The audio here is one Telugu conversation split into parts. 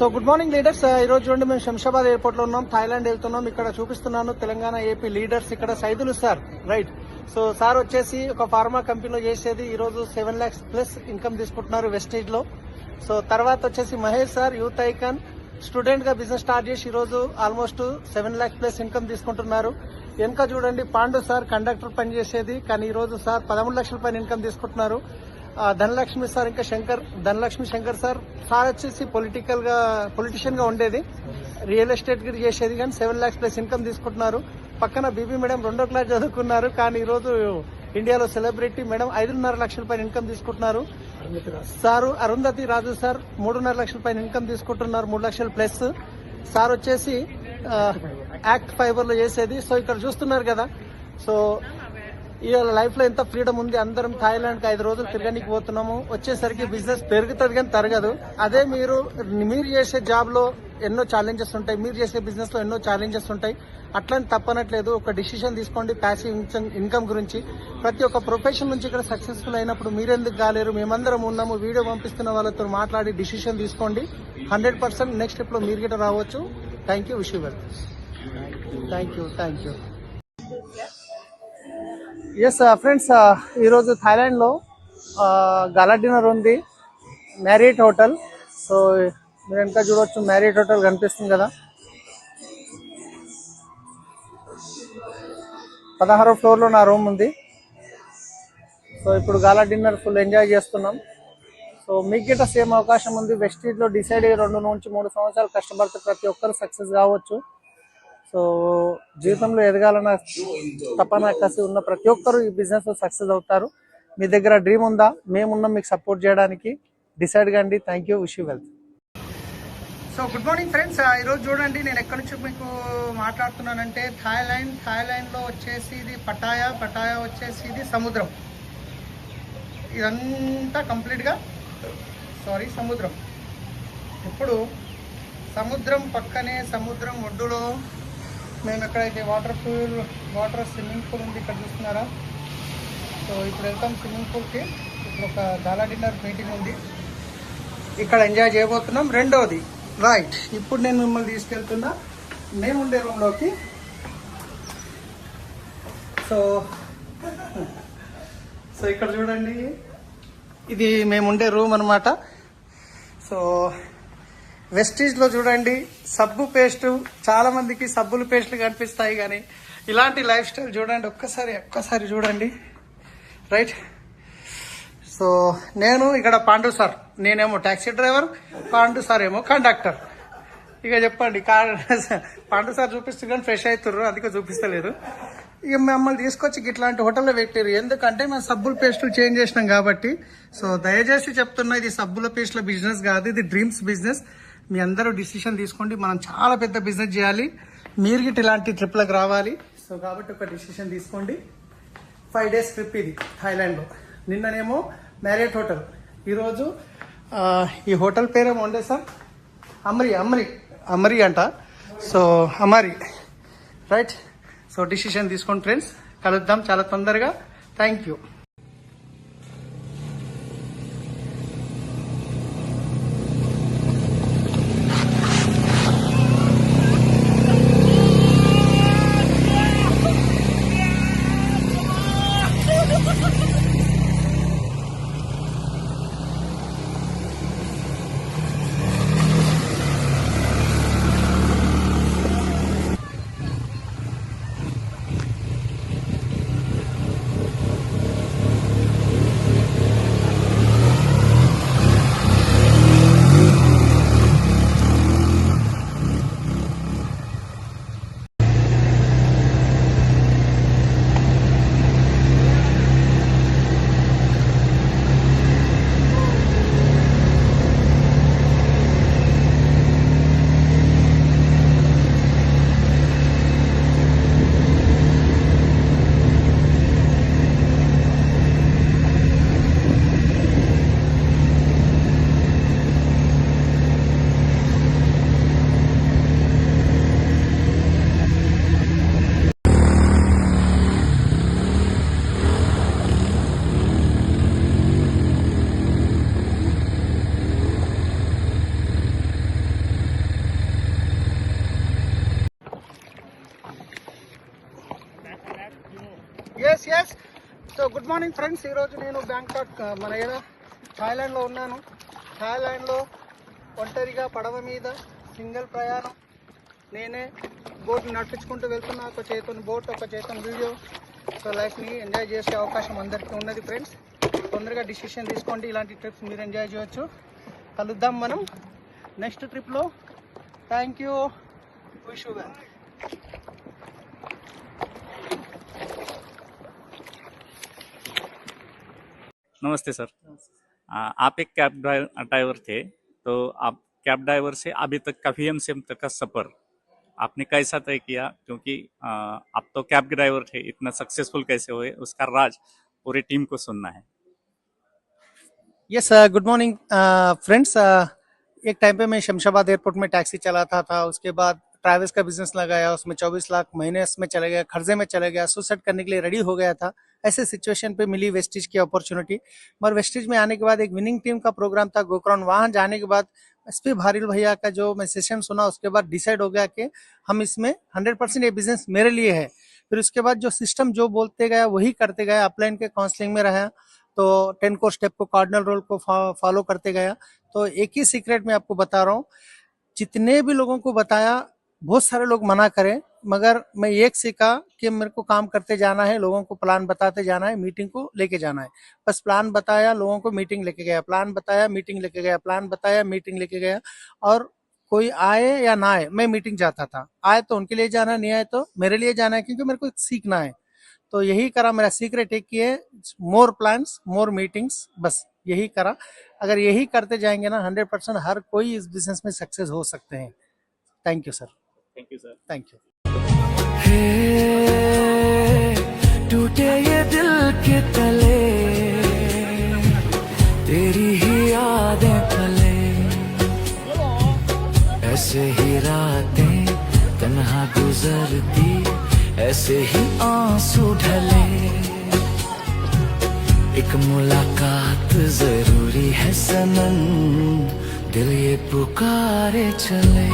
So good morning leaders. ఈ రోజు చూడండి మేము శంషాబాద్ ఎయిర్పోర్ట్ లో ఉన్నాం, థాయిలాండ్ వెళ్తున్నాం. ఇక్కడ చూపిస్తున్నాను తెలంగాణ ఏపీ లీడర్స్. ఇక్కడ Saidulu sir, right. So sir వచ్చేసి ఒక ఫార్మా కంపెనీలో చేసేది, ఈ రోజు 7 lakhs ప్లస్ ఇన్కమ్ తీసుకుంటున్నారు వెస్టేజ్ లో. సో తర్వాత వచ్చేసి Mahesh sir, youth icon, student గా బిజినెస్ స్టార్ట్ చేసి ఈ రోజు ఆల్మోస్ట్ 7 lakhs ప్లస్ ఇన్కమ్ తీసుకుంటున్నారు. వెనక చూడండి పాండు సార్, కండక్టర్ పని చేసేది, కానీ ఈ రోజు సార్ 13 లక్షల పైన ఇన్కమ్ తీసుకుంటున్నారు. ధనలక్ష్మి సార్, ఇంకా ధనలక్ష్మి శంకర్ సార్ వచ్చేసి పొలిటిషియన్ గా ఉండేది, రియల్ ఎస్టేట్ గిరి చేసేది, కానీ 7 lakhs ప్లస్ ఇన్కమ్ తీసుకుంటున్నారు. పక్కన బీబీ మేడం 2వ క్లాస్ చదువుకున్నారు, కానీ ఈ రోజు ఇండియాలో సెలబ్రిటీ మేడం 5.5 లక్షల పైన ఇన్కమ్ తీసుకుంటున్నారు. సారు అరుంధతి రాజు సార్ 3.5 లక్షల పైన ఇన్కమ్ తీసుకుంటున్నారు, 3 లక్షలు ప్లస్. సార్ వచ్చేసి యాక్ట్ ఫైబర్ లో చేసేది. సో ఇక్కడ చూస్తున్నారు కదా, సో ఇవాళ లైఫ్ లో ఎంత ఫ్రీడమ్ ఉంది. అందరం థాయిలాండ్ కి 5 రోజులు తిరగడానికి పోతున్నాము. వచ్చేసరికి బిజినెస్ పెరుగుతుంది కానీ తరగదు. అదే మీరు చేసే జాబ్ లో ఎన్నో ఛాలెంజెస్ ఉంటాయి, మీరు చేసే బిజినెస్ లో ఎన్నో ఛాలెంజెస్ ఉంటాయి. అట్లని తప్పనట్లేదు. ఒక డిసిషన్ తీసుకోండి ప్యాసివ్ ఇన్కమ్ గురించి. ప్రతి ఒక్క ప్రొఫెషన్ నుంచి ఇక్కడ సక్సెస్ఫుల్ అయినప్పుడు మీరెందుకు కాలేరు? మేమందరం ఉన్నాము. వీడియో పంపిస్తున్న వాళ్ళతో మాట్లాడి డిసిషన్ తీసుకోండి. 100% నెక్స్ట్ స్టెప్ లో మీరు గిట్ట రావచ్చు. Thank you. Wish you well. Thank you. Yes friends, ఈరోజు థాయిలాండ్ లో గలా డిన్నర్ ఉంది, మ్యారియట్ హోటల్. సో మీరు వెనక చూడవచ్చు, మ్యారియట్ హోటల్ కనిపిస్తుంది కదా. 16వ ఫ్లోర్ లో నా రూమ్ ఉంది. సో ఇప్పుడు గాలా డిన్నర్ ఫుల్ ఎంజాయ్ చేస్తున్నాం. సో మీకు గిట్ట సేమ్ అవకాశం ఉంది. వెస్టీజ్ లో డిసైడ్ అయ్యి 2 నుంచి 3 సంవత్సరాలు కష్టపడితే ప్రతి ఒక్కరు సక్సెస్ కావచ్చు. సో జీవితంలో ఎదగాలన్న తపన కసి ఉన్న ప్రతి ఒక్కరు ఈ బిజినెస్ లో సక్సెస్ అవుతారు. మీ దగ్గర డ్రీమ్ ఉందా? మేమున్నాం మీకు సపోర్ట్ చేయడానికి. డిసైడ్ కండి. Thank you. Wish you wealth. So good morning friends. ఈరోజు చూడండి నేను ఎక్కడి నుంచి మీకు మాట్లాడుతున్నానంటే థాయిలాండ్ లో వచ్చేసి ఇది పటాయా వచ్చేసి ఇది సముద్రం. ఇదంతా కంప్లీట్ గా సముద్రం. ఇప్పుడు సముద్రం పక్కనే, సముద్రం ఒడ్డులో మేము ఎక్కడైతే వాటర్ స్విమ్మింగ్ పూల్ ఉంది, ఇక్కడ చూస్తున్నారా. సో ఇప్పుడు వెళ్తాం స్విమ్మింగ్ పూల్కి. ఇప్పుడు ఒక గాలా డిన్నర్ మీటింగ్ ఉంది, ఇక్కడ ఎంజాయ్ చేయబోతున్నాం. రెండోది రైట్, ఇప్పుడు నేను మిమ్మల్ని తీసుకెళ్తున్నా మేము ఉండే రూమ్లోకి. సో ఇక్కడ చూడండి, ఇది మేము ఉండే రూమ్ అనమాట. సో వెస్టీజ్ లో చూడండి సబ్బు పేస్ట్, చాలా మందికి సబ్బులు పేస్ట్లు కనిపిస్తాయి, కానీ ఇలాంటి లైఫ్ స్టైల్ చూడండి. ఒక్కసారి చూడండి, రైట్. సో నేను ఇక్కడ పాండు సార్, నేనేమో ట్యాక్సీ డ్రైవర్, పాండు సార్ ఏమో కండక్టర్. ఇక చెప్పండి, పాండు సార్ చూపిస్తూ కానీ ఫ్రెష్ అవుతుర్రు, అందుకే చూపిస్తలేదు. ఇక మమ్మల్ని తీసుకొచ్చి ఇట్లాంటి హోటల్లో పెట్టారు. ఎందుకంటే మేము సబ్బుల పేస్టులు చేంజ్ చేసినాం కాబట్టి. సో దయచేసి చెప్తున్నా, ఇది సబ్బుల పేస్టుల బిజినెస్ కాదు, ఇది డ్రీమ్స్ బిజినెస్. మీ అందరూ డిసిషన్ తీసుకోండి. మనం చాలా పెద్ద బిజినెస్ చేయాలి, మీరు గిట్ట ఇలాంటి ట్రిప్లకు రావాలి. సో కాబట్టి ఒక డిసిషన్ తీసుకోండి. 5 days ట్రిప్ ఇది థాయిలాండ్లో. నిన్ననేమో మ్యారియట్ హోటల్, ఈరోజు ఈ హోటల్ పేరేమో ఉండే సార్, అమరి అంట. సో అమరి, రైట్. సో డిసిషన్ తీసుకోండి ఫ్రెండ్స్, కలుద్దాం చాలా తొందరగా. Thank you. So good morning friends, ఈరోజు నేను బ్యాంకాక్ మన థాయిలాండ్లో ఉన్నాను. థాయిలాండ్లో ఒంటరిగా పడవ మీద సింగిల్ ప్రయాణం. నేనే బోట్ నడిపించుకుంటూ వెళ్తున్నా, ఒక చేతుని బోట్, ఒక చేతుని వీడియో. సో లైఫ్ని ఎంజాయ్ చేసే అవకాశం అందరికీ ఉన్నది ఫ్రెండ్స్. తొందరగా డిసిషన్ తీసుకోండి, ఇలాంటి ట్రిప్స్ మీరు ఎంజాయ్ చేయొచ్చు. కలుద్దాం మనం నెక్స్ట్ ట్రిప్లో. Thank you, wish you well. नमस्ते सर। आप एक कैब ड्राइवर थे, तो आप कैब ड्राइवर से अभी तक KFM से तक का सफ़र आपने कैसा तय किया? क्योंकि आप तो कैब ड्राइवर थे, इतना सक्सेसफुल कैसे हुए, उसका राज पूरी टीम को सुनना है। Yes, good morning friends. एक टाइम पे मैं शमशाबाद एयरपोर्ट में टैक्सी चलाता था, उसके बाद ट्रैवल्स का बिजनेस लगाया, उसमें 24 लाख महीने में चले गया, कर्जे में चले गया, सुसाइड करने के लिए रेडी हो गया था। ऐसे सिचुएशन पे मिली वेस्टिज की अपॉर्चुनिटी। मगर वेस्टिज में आने के बाद एक विनिंग टीम का प्रोग्राम था गोकर्ण, वहां जाने के बाद SP भारिल भैया का जो मैं सेशन सुना, उसके बाद डिसाइड हो गया कि हम इसमें 100% ये बिजनेस मेरे लिए है। फिर उसके बाद जो सिस्टम जो बोलते गया वही करते गया, अपलाइन के काउंसलिंग में रहा, तो 10 कोर स्टेप को, कार्डिनल रोल को फॉलो करते गया। तो एक ही सीक्रेट मैं आपको बता रहा हूँ, जितने भी लोगों को बताया बहुत सारे लोग मना करें, मगर मैं एक सीखा कि मेरे को काम करते जाना है, लोगों को प्लान बताते जाना है, मीटिंग को लेके जाना है। बस प्लान बताया, लोगों को मीटिंग लेके गया, प्लान बताया, मीटिंग लेके गया, प्लान बताया, मीटिंग लेके गया। और कोई आए या ना आए, मैं मीटिंग जाता था। आए तो उनके लिए जाना, नहीं आए तो मेरे लिए जाना है, क्योंकि मेरे को सीखना है। तो यही करा, मेरा सीक्रेट एक ही है, मोर प्लान्स, मोर मीटिंग्स, बस यही करा। अगर यही करते जाएंगे ना, 100% हर कोई इस बिजनेस में सक्सेस हो सकते हैं। Thank you sir. Thank you sir. Thank you. टूटे ये दिल के तले, तेरी ही यादें पले, ऐसे ही रातें तन्हा गुजरती, ऐसे ही आंसू ढले। एक मुलाकात जरूरी है सनम, दिल ये पुकारे चले।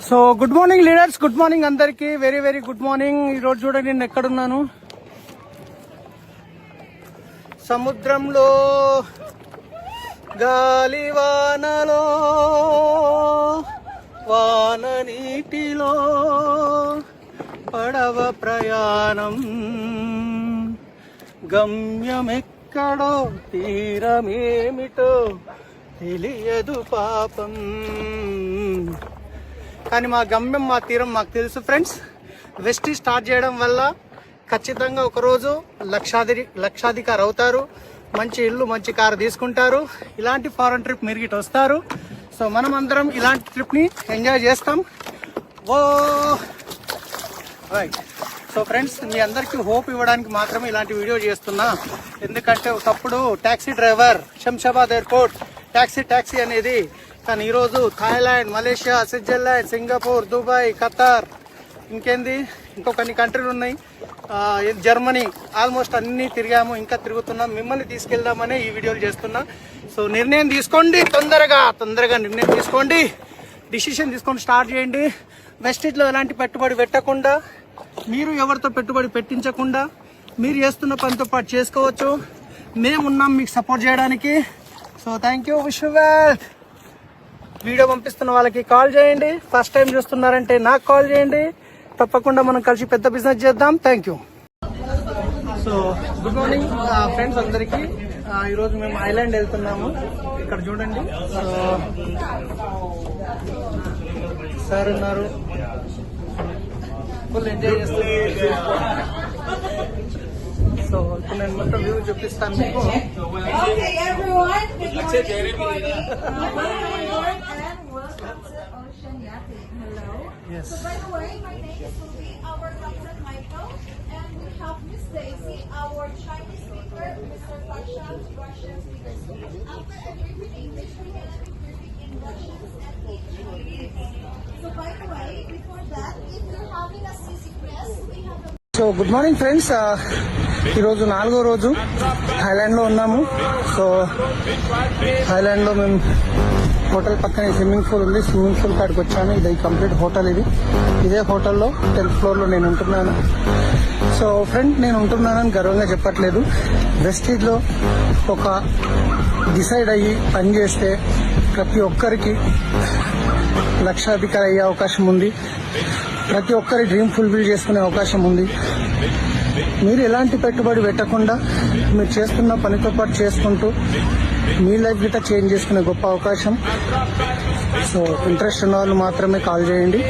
So good morning leaders, good morning అందరికి, వెరీ వెరీ గుడ్ మార్నింగ్. ఈరోజు చూడండి నేను ఎక్కడున్నాను, సముద్రంలో, గాలివానలో, వాన నీటిలో, పడవ ప్రయాణం, గమ్యమెక్కడో తీరమేమిటో తెలియదు పాపం. కానీ మా గమ్యం, మా తీరం మాకు తెలుసు ఫ్రెండ్స్. వెస్ట్ స్టార్ట్ చేయడం వల్ల ఖచ్చితంగా ఒకరోజు లక్షాధికారి అవుతారు, మంచి ఇల్లు, మంచి కారు తీసుకుంటారు, ఇలాంటి ఫారెన్ ట్రిప్ మీరు గిట్ట వస్తారు. సో మనం అందరం ఇలాంటి ట్రిప్ని ఎంజాయ్ చేస్తాం. ఓ రైట్. సో ఫ్రెండ్స్, మీ అందరికీ హోప్ ఇవ్వడానికి మాత్రమే ఇలాంటి వీడియో చేస్తున్నా. ఎందుకంటే ఒకప్పుడు taxi driver, Shamshabad airport, taxi అనేది. కానీ ఈరోజు Thailand, Malaysia, Switzerland, Singapore, Dubai, Qatar, ఇంకేంది ఇంకో కొన్ని కంట్రీలు ఉన్నాయి, జర్మనీ, ఆల్మోస్ట్ అన్నీ తిరిగాము, ఇంకా తిరుగుతున్నాం. మిమ్మల్ని తీసుకెళ్దామనే ఈ వీడియోలు చేస్తున్నా. సో నిర్ణయం తీసుకోండి, తొందరగా నిర్ణయం తీసుకోండి, డిసిషన్ తీసుకొని స్టార్ట్ చేయండి. వెస్టిజ్లో ఎలాంటి పెట్టుబడి పెట్టకుండా, మీరు ఎవరితో పెట్టుబడి పెట్టించకుండా, మీరు చేస్తున్న పనితో పాటు చేసుకోవచ్చు. మేమున్నాం మీకు సపోర్ట్ చేయడానికి. So thank you, wish you well. Video పంపిస్తున్న వాళ్ళకి కాల్ చేయండి, ఫస్ట్ టైం చూస్తున్నారంటే నాకు కాల్ చేయండి. తప్పకుండా మనం కలిసి పెద్ద బిజినెస్ చేద్దాం. Thank you. So good morning friends అందరికీ. ఈరోజు మేము ఐలాండ్ వెళ్తున్నాము. ఇక్కడ చూడండి సార్ ఉన్నారు, ఫుల్ ఎంజాయ్ చేస్తున్నారు. సో ఇప్పుడు నేను మొత్తం వ్యూ చూపిస్తాను మీకు. Yate. Hello. Yes. So by the way, my name is Subi, our Captain Michael, and we have Miss Daisy, our Chinese speaker, Mr. Pasha, Russian speaker. After I brief in English, we gonna be briefing in Russian and English. So by the way, before that, if you're having a seasickness, we have a so good morning friends, ఈరోజు 4వ రోజు థాయిలాండ్లో ఉన్నాము. సో థాయిలాండ్లో మేము హోటల్ పక్కనే స్విమ్మింగ్ పూల్ ఉంది, స్విమ్మింగ్ పూల్ కాడికి వచ్చాను. ఇది కంప్లీట్ హోటల్. ఇదే హోటల్లో 10th ఫ్లోర్లో నేను ఉంటున్నాను. సో ఫ్రెండ్, నేను ఉంటున్నానని గర్వంగా చెప్పట్లేదు. వెస్టీజ్లో ఒక డిసైడ్ అయ్యి పనిచేస్తే ప్రతి ఒక్కరికి లక్షాధికారి అయ్యే అవకాశం ఉంది. ప్రతి ఒక్కరి డ్రీమ్ ఫుల్ఫిల్ చేసుకునే అవకాశం ఉంది. మీరు ఎలాంటి పెట్టుబడి పెట్టకుండా మీరు చేస్తున్న పనితో పాటు చేసుకుంటూ మీ లైఫ్ గిట్ట చేంజ్ చేసుకునే గొప్ప అవకాశం. సో ఇంట్రెస్ట్ ఉన్న వాళ్ళు మాత్రమే కాల్ చేయండి.